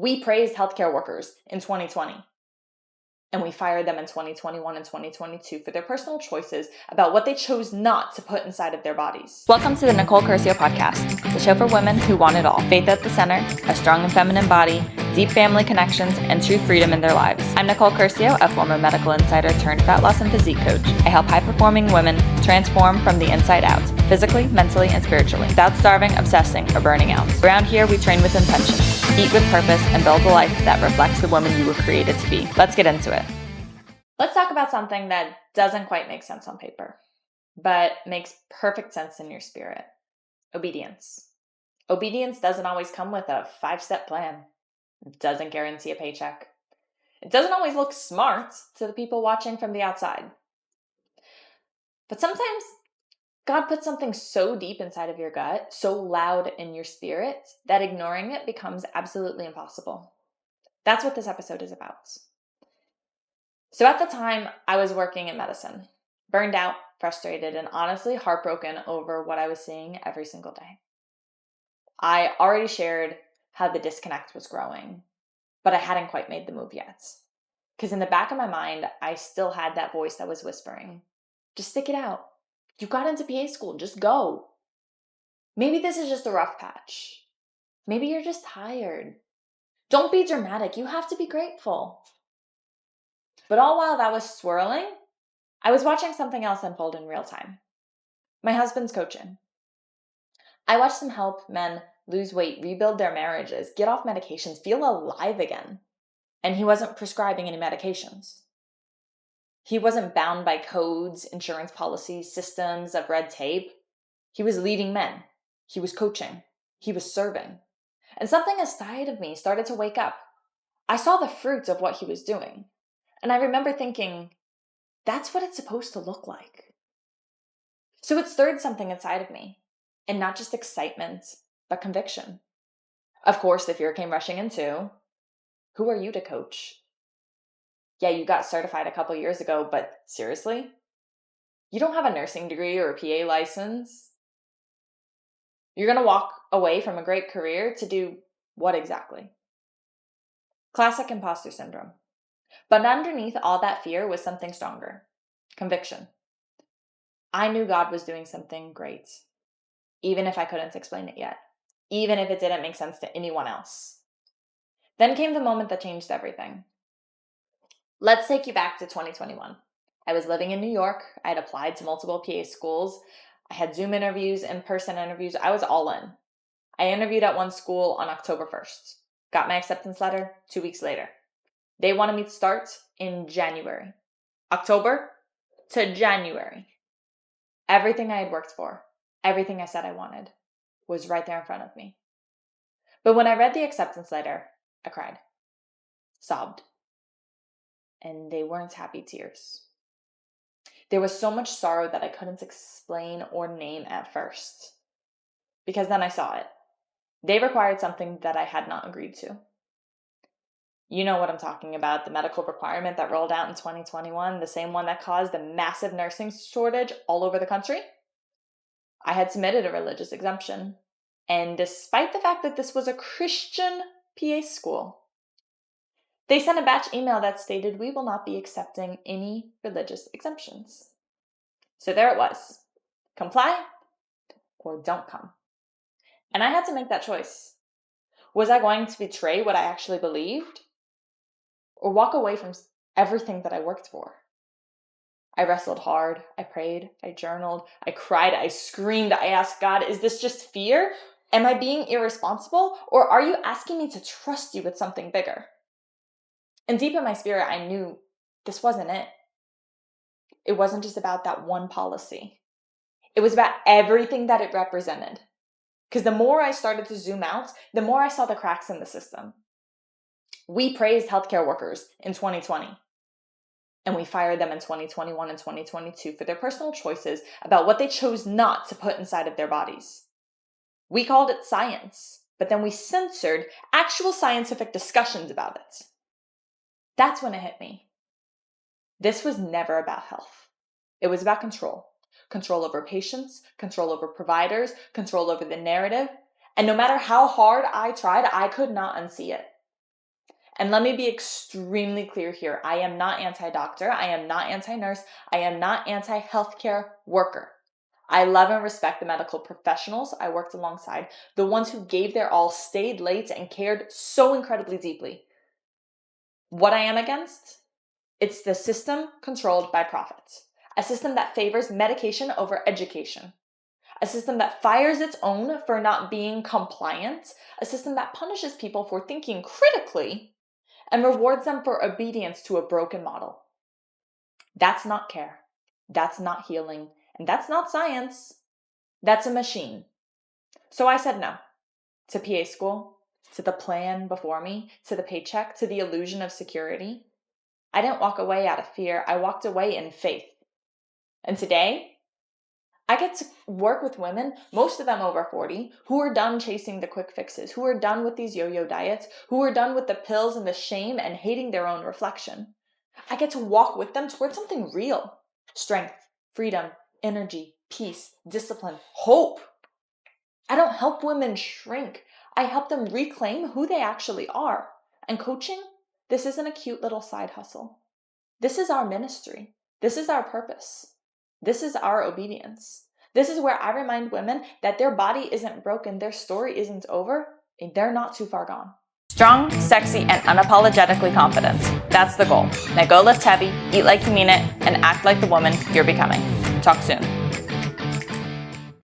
We praised healthcare workers in 2020, and we fired them in 2021 and 2022 for their personal choices about what they chose not to put inside of their bodies. Welcome to the Nicole Curcio podcast, the show for women who want it all. Faith at the center, a strong and feminine body, deep family connections, and true freedom in their lives. I'm Nicole Curcio, a former medical insider turned fat loss and physique coach. I help high-performing women transform from the inside out, physically, mentally, and spiritually, without starving, obsessing, or burning out. Around here, we train with intention, eat with purpose, and build a life that reflects the woman you were created to be. Let's get into it. Let's talk about something that doesn't quite make sense on paper, but makes perfect sense in your spirit. Obedience. Obedience doesn't always come with a 5-step plan. It doesn't guarantee a paycheck. It doesn't always look smart to the people watching from the outside. But sometimes God puts something so deep inside of your gut, so loud in your spirit, that ignoring it becomes absolutely impossible. That's what this episode is about. So at the time, I was working in medicine, burned out, frustrated, and honestly heartbroken over what I was seeing every single day. I already shared how the disconnect was growing, but I hadn't quite made the move yet. Because in the back of my mind, I still had that voice that was whispering, just stick it out. You got into PA school, just go. Maybe this is just a rough patch. Maybe you're just tired. Don't be dramatic, you have to be grateful. But all while that was swirling, I was watching something else unfold in real time. My husband's coaching. I watched him help men lose weight, rebuild their marriages, get off medications, feel alive again. And he wasn't prescribing any medications. He wasn't bound by codes, insurance policies, systems of red tape. He was leading men. He was coaching. He was serving. And something inside of me started to wake up. I saw the fruits of what he was doing. And I remember thinking, that's what it's supposed to look like. So it stirred something inside of me, and not just excitement, but conviction. Of course, the fear came rushing in too. Who are you to coach? Yeah, you got certified a couple years ago, but seriously? You don't have a nursing degree or a PA license? You're going to walk away from a great career to do what exactly? Classic imposter syndrome. But underneath all that fear was something stronger. Conviction. I knew God was doing something great, even if I couldn't explain it yet, even if it didn't make sense to anyone else. Then came the moment that changed everything. Let's take you back to 2021. I was living in New York. I had applied to multiple PA schools. I had Zoom interviews, in-person interviews. I was all in. I interviewed at one school on October 1st. Got my acceptance letter 2 weeks later. They wanted me to start in January. October to January. Everything I had worked for, everything I said I wanted, was right there in front of me. But when I read the acceptance letter, I cried, sobbed. And they weren't happy tears. There was so much sorrow that I couldn't explain or name at first. Because then I saw it. They required something that I had not agreed to. You know what I'm talking about, the medical requirement that rolled out in 2021, the same one that caused a massive nursing shortage all over the country? I had submitted a religious exemption. And despite the fact that this was a Christian PA school, they sent a batch email that stated we will not be accepting any religious exemptions. So there it was. Comply or don't come. And I had to make that choice. Was I going to betray what I actually believed? Or walk away from everything that I worked for? I wrestled hard. I prayed. I journaled. I cried. I screamed. I asked God, is this just fear? Am I being irresponsible? Or are you asking me to trust you with something bigger? And deep in my spirit, I knew this wasn't it. It wasn't just about that one policy. It was about everything that it represented. Because the more I started to zoom out, the more I saw the cracks in the system. We praised healthcare workers in 2020. And we fired them in 2021 and 2022 for their personal choices about what they chose not to put inside of their bodies. We called it science, but then we censored actual scientific discussions about it. That's when it hit me. This was never about health. It was about control. Control over patients, control over providers, control over the narrative. And no matter how hard I tried, I could not unsee it. And let me be extremely clear here. I am not anti-doctor. I am not anti-nurse. I am not anti-healthcare worker. I love and respect the medical professionals I worked alongside, the ones who gave their all, stayed late, and cared so incredibly deeply. What I am against? It's the system controlled by profits. A system that favors medication over education. A system that fires its own for not being compliant. A system that punishes people for thinking critically and rewards them for obedience to a broken model. That's not care. That's not healing. And that's not science. That's a machine. So I said no to PA school, to the plan before me, to the paycheck, to the illusion of security. I didn't walk away out of fear. I walked away in faith. And today, I get to work with women, most of them over 40, who are done chasing the quick fixes, who are done with these yo-yo diets, who are done with the pills and the shame and hating their own reflection. I get to walk with them towards something real. Strength, freedom, energy, peace, discipline, hope. I don't help women shrink. I help them reclaim who they actually are. And coaching, this isn't a cute little side hustle. This is our ministry. This is our purpose. This is our obedience. This is where I remind women that their body isn't broken, their story isn't over, and they're not too far gone. Strong, sexy, and unapologetically confident. That's the goal. Now go lift heavy, eat like you mean it, and act like the woman you're becoming. Talk soon.